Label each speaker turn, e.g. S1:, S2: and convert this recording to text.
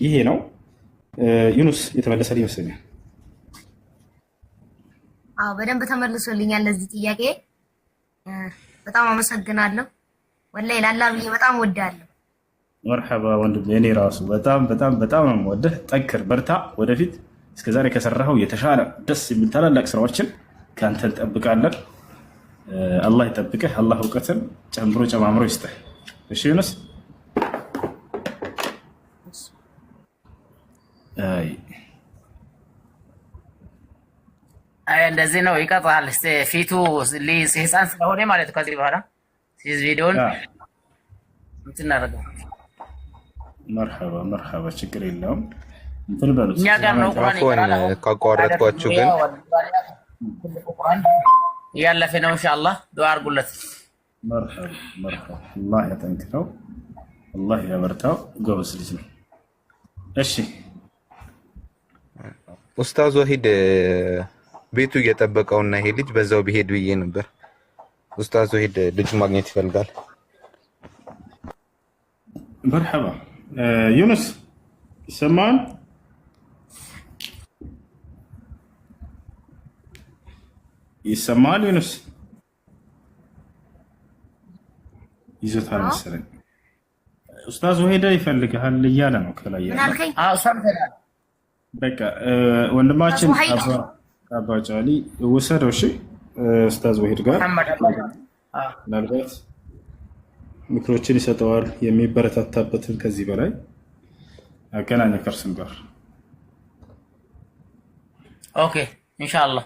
S1: ይሄ ነው። ዩኑስ የተመለሰ ይመስለኛል።
S2: አዎ በደንብ ተመልሶልኛል ለዚህ ጥያቄ በጣም አመሰግናለሁ። ወላሂ ላላ ብዬ በጣም ወዳለሁ።
S1: መርሐባ ወንድም፣ እኔ ራሱ በጣም በጣም በጣም ነው የምወደህ። ጠንክር፣ በርታ። ወደፊት እስከዛሬ ከሰራኸው የተሻለ ደስ የሚል ታላላቅ ስራዎችን ከአንተ እንጠብቃለን። አላህ ይጠብቅህ። አላህ እውቀትን ጨምሮ ጨማምሮ ይስጥህ። እሺ ዩኑስ።
S3: አይ እንደዚህ ነው ይቀጥላል። ፊቱ ህፃን ስለሆነ ማለት ከዚህ በኋላ ቪዲዮን እንትን እናደርገው።
S1: መርሐባ መርሐባ፣ ችግር የለውም። እንትን በሉት
S3: እኛ ጋር ነው ቁርአን ይቀራል።
S4: ካቋረጥኳችሁ ግን
S3: ያለፈ ነው። ኢንሻአላህ ዱአ አድርጉለት።
S1: መርሐባ መርሐባ፣ አላህ ያጠንክረው፣ አላህ ያበርታው። ጎበዝ ልጅ ነው። እሺ
S4: ኡስታዝ ወሂድ ቤቱ እየጠበቀውና ይሄ ልጅ በዛው ቢሄድ ብዬ ነበር። ኡስታዝ ወሂድ ልጅ ማግኘት ይፈልጋል።
S1: መርሐባ ዩኑስ ይሰማል? ይሰማል? ዩኑስ ይዞታል መሰለኝ። ኡስታዝ ወሂድ ይፈልጋል እያለ ነው ከላይ ያለው።
S3: አዎ ሰምተናል።
S1: በቃ ወንድማችን አባ ጫሊ ወሰደው። እሺ ኡስታዝ ወሂድ ጋር ምናልባት ምክሮችን ይሰጠዋል፣ የሚበረታታበትን ከዚህ በላይ አገናኘ ከእርሱም ጋር።
S3: ኦኬ ኢንሻአላህ